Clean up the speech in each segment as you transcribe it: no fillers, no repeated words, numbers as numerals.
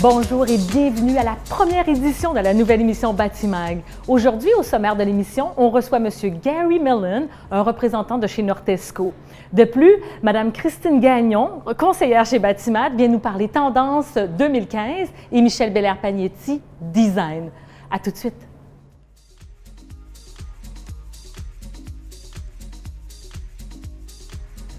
Bonjour et bienvenue à la première édition de la nouvelle émission Batimag. Aujourd'hui, au sommaire de l'émission, on reçoit M. Gary Millen, un représentant de chez Nortesco. De plus, Mme Christine Gagnon, conseillère chez Batimat, vient nous parler tendance 2015 et Michel Belair-Pagnetti, design. À tout de suite.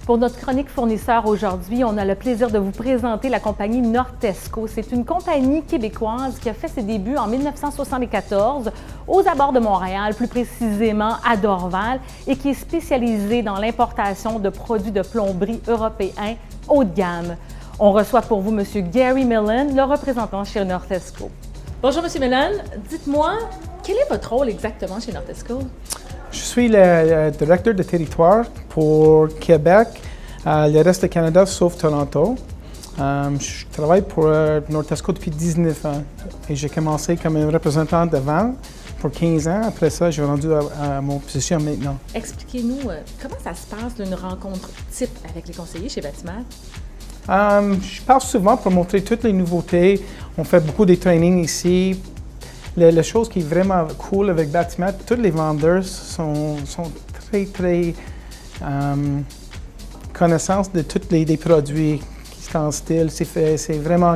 Pour notre chronique fournisseur aujourd'hui, on a le plaisir de vous présenter la compagnie Nortesco. C'est une compagnie québécoise qui a fait ses débuts en 1974 aux abords de Montréal, plus précisément à Dorval, et qui est spécialisée dans l'importation de produits de plomberie européens haut de gamme. On reçoit pour vous M. Gary Millen, le représentant chez Nortesco. Bonjour M. Millen, dites-moi, quel est votre rôle exactement chez Nortesco? Je suis le directeur de territoire pour Québec, le reste du Canada sauf Toronto. Je travaille pour Nortesco depuis 19 ans et j'ai commencé comme un représentant de vente pour 15 ans. Après ça, j'ai rendu à mon position maintenant. Expliquez-nous comment ça se passe une rencontre type avec les conseillers chez Batimat? Je parle souvent pour montrer toutes les nouveautés. On fait beaucoup de trainings ici. La chose qui est vraiment cool avec Batimat, tous les vendeurs sont très connaissance de tous les produits qui sont en style. C'est vraiment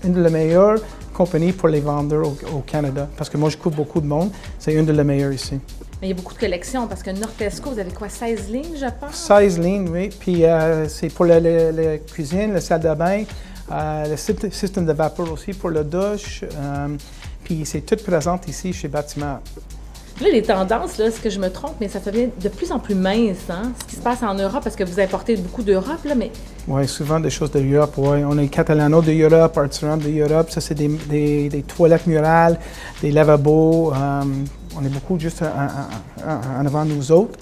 une des meilleures compagnies pour les vendeurs au Canada. Parce que moi, je couvre beaucoup de monde. C'est une des meilleures ici. Mais il y a beaucoup de collections parce que Nortesco, vous avez quoi, 16 lignes, je pense? 16 lignes, oui. Puis c'est pour la cuisine, la salle de bain, le système de vapeur aussi pour la douche. Puis c'est tout présent ici chez Batimat. Là, les tendances, là, est-ce que je me trompe, mais ça devient de plus en plus mince, hein? Ce qui se passe en Europe, parce que vous importez beaucoup d'Europe, là, mais... Oui, souvent des choses d'Europe, oui. On a Catalano d'Europe, Artceram d'Europe. Ça, c'est des toilettes murales, des lavabos. On est beaucoup juste en avant nous autres.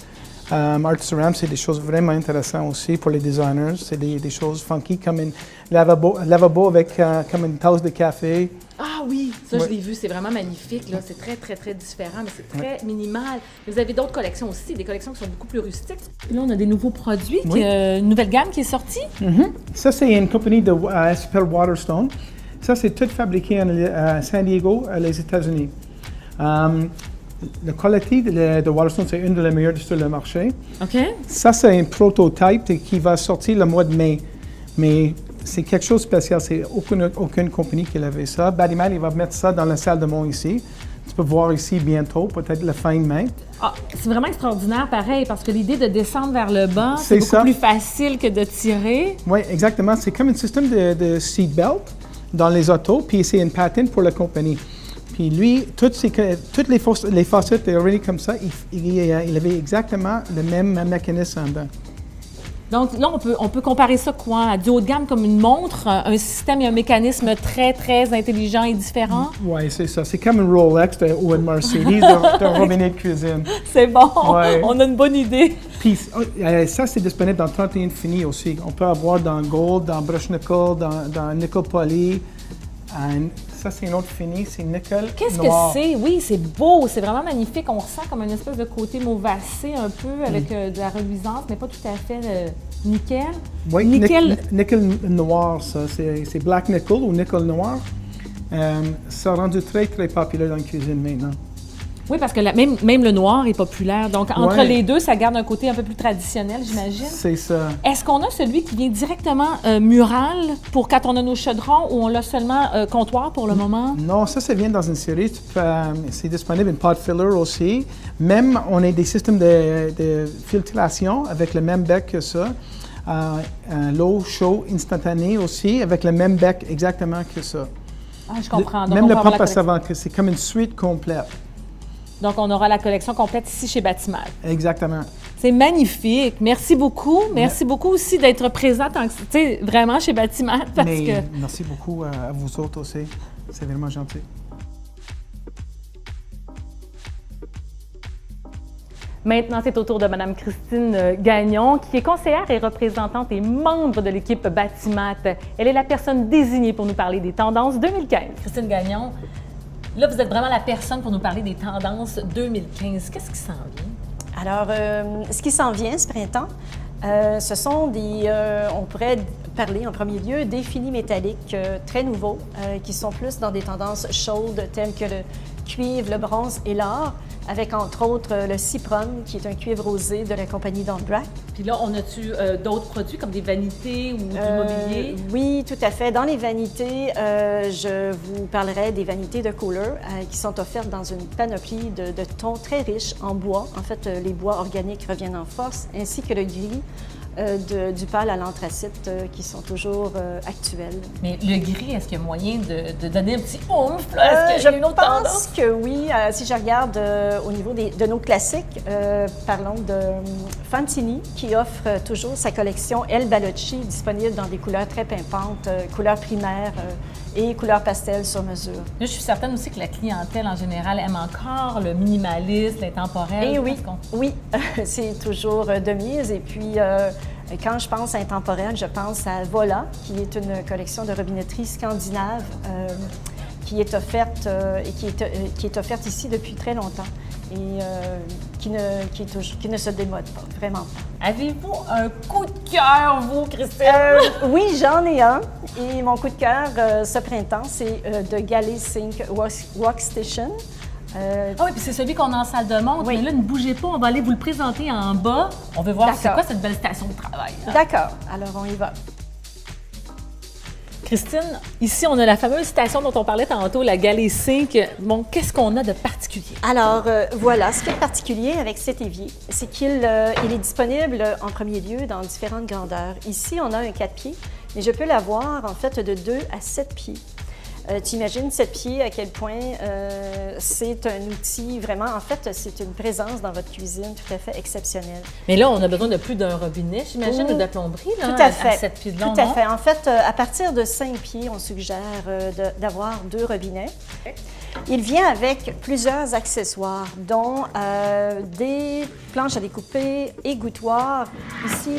Artceram, c'est des choses vraiment intéressantes aussi pour les designers. C'est des choses funky, comme un lavabo avec comme une tasse de café. Ah oui, ça, je l'ai vu, c'est vraiment magnifique, là. C'est très différent, mais c'est très minimal. Vous avez d'autres collections aussi, des collections qui sont beaucoup plus rustiques. Puis là, on a des nouveaux produits, une nouvelle gamme qui est sortie. Ça, c'est une compagnie qui s'appelle Waterstone. Ça, c'est tout fabriqué à San Diego, les États-Unis. La qualité de Waterstone, c'est une des meilleures sur le marché. OK. Ça, c'est un prototype qui va sortir le mois de mai. Mais c'est quelque chose de spécial. C'est aucune compagnie qui avait ça. Batimat, il va mettre ça dans la salle de monde ici. Tu peux voir ici bientôt, peut-être la fin de mai. Ah, c'est vraiment extraordinaire, pareil, parce que l'idée de descendre vers le bas, c'est beaucoup plus facile que de tirer. Oui, exactement. C'est comme un système de seatbelt dans les autos, puis c'est une patente pour la compagnie. Puis lui, toutes les facettes already comme ça, il avait exactement le même mécanisme en dedans. Donc là, on peut comparer ça quoi? À du haut de gamme comme une montre, un système et un mécanisme très intelligent et différent? Oui, c'est ça. C'est comme une Rolex ou une Mercedes de robinet de cuisine. C'est bon, ouais. On a une bonne idée. Puis ça, c'est disponible dans 31 finis aussi. On peut avoir dans Gold, dans Brush Nickel, dans Nickel Poly. Ça, c'est une autre fini, c'est nickel Qu'est-ce noir. que c'est? Oui, c'est beau, c'est vraiment magnifique. On ressent comme une espèce de côté mauvacé un peu avec de la reluisance, mais pas tout à fait nickel. Oui, nickel noir, ça. C'est black nickel ou nickel noir. Ça a rendu très populaire dans la cuisine maintenant. Oui, parce que même le noir est populaire. Donc, entre les deux, ça garde un côté un peu plus traditionnel, j'imagine. C'est ça. Est-ce qu'on a celui qui vient directement mural pour quand on a nos chaudrons ou on l'a seulement comptoir pour le moment? Non, ça vient dans une série. C'est disponible en pot filler aussi. Même, on a des systèmes de filtration avec le même bec que ça. L'eau chaude instantanée aussi, avec le même bec exactement que ça. Ah, je comprends. Donc, même le pompe à savon, c'est comme une suite complète. Donc, on aura la collection complète ici chez Batimat. Exactement. C'est magnifique. Merci beaucoup. Merci beaucoup aussi d'être présente vraiment chez Batimat. Merci beaucoup à vous autres aussi. C'est vraiment gentil. Maintenant, c'est au tour de Mme Christine Gagnon, qui est conseillère et représentante et membre de l'équipe Batimat. Elle est la personne désignée pour nous parler des tendances 2015. Christine Gagnon, là, vous êtes vraiment la personne pour nous parler des tendances 2015. Qu'est-ce qui s'en vient? Alors, ce qui s'en vient ce printemps, Ce sont on pourrait parler en premier lieu des finis métalliques très nouveaux qui sont plus dans des tendances chaudes telles que le cuivre, le bronze et l'or, avec entre autres le Cypron, qui est un cuivre rosé de la compagnie Dondrak. Puis là, on a-tu d'autres produits comme des vanités ou du mobilier? Oui, tout à fait. Dans les vanités, je vous parlerai des vanités de Kohler qui sont offertes dans une panoplie de tons très riches en bois. En fait, les bois organiques reviennent en force, ainsi que le gris. Du pâle à l'anthracite qui sont toujours actuels. Mais le gris, est-ce qu'il y a moyen de donner un petit oomph? Est-ce qu'il y a une autre tendance? Je pense que oui. Si je regarde au niveau de nos classiques, parlons de Fantini qui offre toujours sa collection El Balocci disponible dans des couleurs très pimpantes, couleurs primaires et couleurs pastel sur mesure. Là, je suis certaine aussi que la clientèle en général aime encore le minimalisme, l'intemporel. Et oui, c'est toujours de mise. Et puis, quand je pense à intemporel, je pense à Vola, qui est une collection de robinetterie scandinave qui est offerte qui est offerte ici depuis très longtemps et qui ne se démode pas, vraiment pas. Avez-vous un coup de cœur, vous, Christine? Oui, j'en ai un. Et mon coup de cœur ce printemps, c'est de Galley Sync Workstation. Ah oui, puis c'est celui qu'on a en salle de montre. Oui. Mais là, ne bougez pas, on va aller vous le présenter en bas. On veut voir c'est D'accord. quoi cette belle station de travail. Hein? D'accord, alors on y va. Christine, ici, on a la fameuse station dont on parlait tantôt, la Galley Sync. Bon, qu'est-ce qu'on a de particulier? Alors, voilà, ce qui est particulier avec cet évier, c'est qu'il est disponible en premier lieu dans différentes grandeurs. Ici, on a un 4 pieds, mais je peux l'avoir en fait de 2 à 7 pieds. Tu imagines 7 pieds à quel point c'est un outil vraiment, en fait, c'est une présence dans votre cuisine tout à fait exceptionnelle. Mais là, on a besoin de plus d'un robinet, j'imagine, ou de la plomberie, là, tout à fait. à 7 pieds de long, Tout à non? fait. En fait, à partir de 5 pieds, on suggère d'avoir 2 robinets. Il vient avec plusieurs accessoires, dont des planches à découper, égouttoirs. Ici,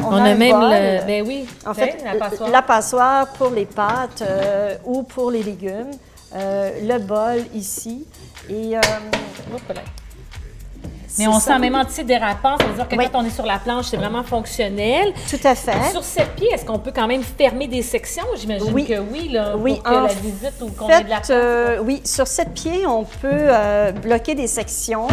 on a un même bol. Ben oui, En fait, la passoire. la passoire pour les pâtes ou pour les légumes. Le bol ici. Et mais on sent même antidérapant, ça veut dire que Oui. quand on est sur la planche, c'est vraiment fonctionnel. tout à fait. Sur 7 pieds, est-ce qu'on peut quand même fermer des sections? J'imagine Oui. que oui, là, Oui, pour que en la visite ou qu'on ait de la place. oui, sur 7 pieds, on peut bloquer des sections.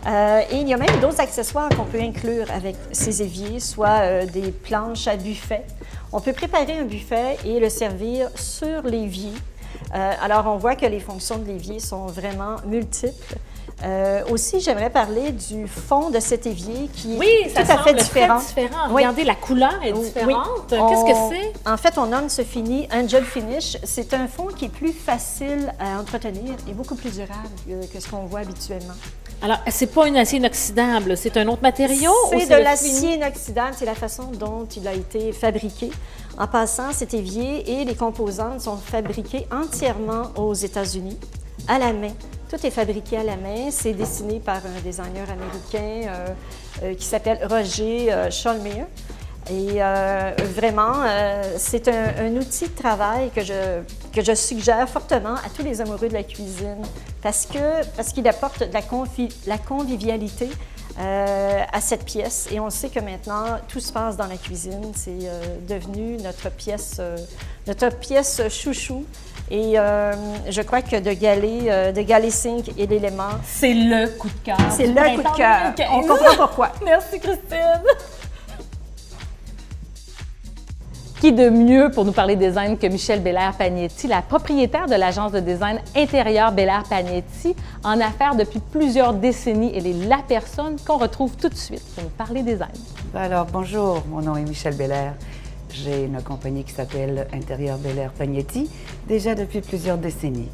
Et il y a même d'autres accessoires qu'on peut inclure avec ces éviers, soit des planches à buffet. On peut préparer un buffet et le servir sur l'évier. Alors, on voit que les fonctions de l'évier sont vraiment multiples. Aussi, j'aimerais parler du fond de cet évier qui est ça tout à fait semble différent. très différent. Oui. Regardez, la couleur est différente. Qu'est-ce que c'est? En fait, on nomme ce fini Angel Finish. C'est un fond qui est plus facile à entretenir et beaucoup plus durable que ce qu'on voit habituellement. Alors, c'est pas un acier inoxydable, c'est un autre matériau? ou C'est de le l'acier fini? inoxydable, c'est la façon dont il a été fabriqué. En passant, cet évier et les composantes sont fabriquées entièrement aux États-Unis, à la main. Tout est fabriqué à la main. C'est dessiné par un designer américain qui s'appelle Roger Schollmeyer. Et vraiment, c'est un outil de travail que je suggère fortement à tous les amoureux de la cuisine parce qu'il apporte de la convivialité à cette pièce. Et on sait que maintenant, tout se passe dans la cuisine. C'est devenu notre pièce chouchou. Et je crois que de Galley Sync et l'élément, C'est le coup de cœur. c'est du le coup printemps de cœur. 2015. On comprend pourquoi. Merci, Christine. Qui de mieux pour nous parler design que Michèle Belair-Pagnetti, la propriétaire de l'agence de design intérieur Belair-Pagnetti, en affaires depuis plusieurs décennies. Elle est la personne qu'on retrouve tout de suite pour nous parler design. Alors, bonjour, mon nom est Michèle Belair. J'ai une compagnie qui s'appelle Intérieur Belair-Pagnetti, déjà depuis plusieurs décennies.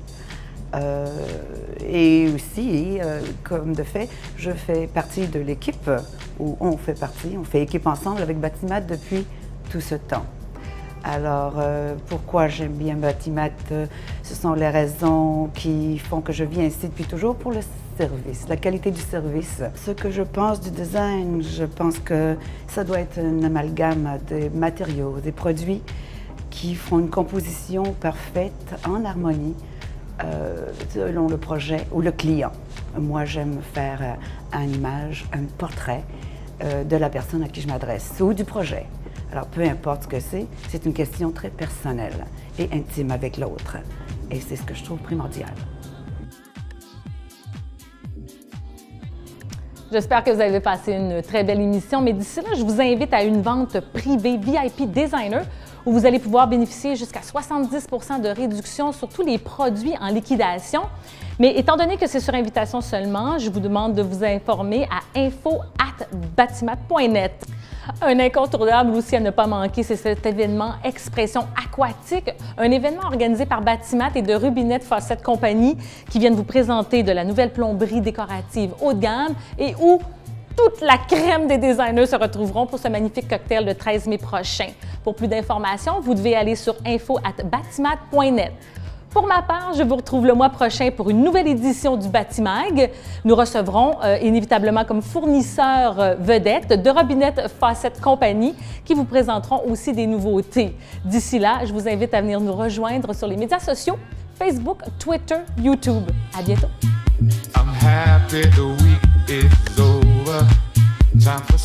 Et aussi, comme de fait, je fais partie de l'équipe où on fait équipe ensemble avec Batimat depuis tout ce temps. Alors, pourquoi j'aime bien Batimat? Ce sont les raisons qui font que je viens ici depuis toujours pour le service, la qualité du service. Ce que je pense du design, je pense que ça doit être un amalgame des matériaux, des produits qui font une composition parfaite, en harmonie, selon le projet ou le client. Moi, j'aime faire une image, un portrait de la personne à qui je m'adresse ou du projet. Alors, peu importe ce que c'est une question très personnelle et intime avec l'autre. Et c'est ce que je trouve primordial. J'espère que vous avez passé une très belle émission, mais d'ici là, je vous invite à une vente privée VIP Designer où vous allez pouvoir bénéficier jusqu'à 70 % de réduction sur tous les produits en liquidation. Mais étant donné que c'est sur invitation seulement, je vous demande de vous informer à info@batimat.net. Un incontournable aussi à ne pas manquer, c'est cet événement Expression aquatique, un événement organisé par Batimat et de Rubinette Faucette Compagnie qui viennent vous présenter de la nouvelle plomberie décorative haut de gamme et où toute la crème des designers se retrouveront pour ce magnifique cocktail le 13 mai prochain. Pour plus d'informations, vous devez aller sur info@batimat.net. Pour ma part, je vous retrouve le mois prochain pour une nouvelle édition du Batimag. Nous recevrons inévitablement comme fournisseur vedette de Rubinette Faucette Compagnie qui vous présenteront aussi des nouveautés. D'ici là, je vous invite à venir nous rejoindre sur les médias sociaux, Facebook, Twitter, YouTube. À bientôt! I'm happy the week is over. Time for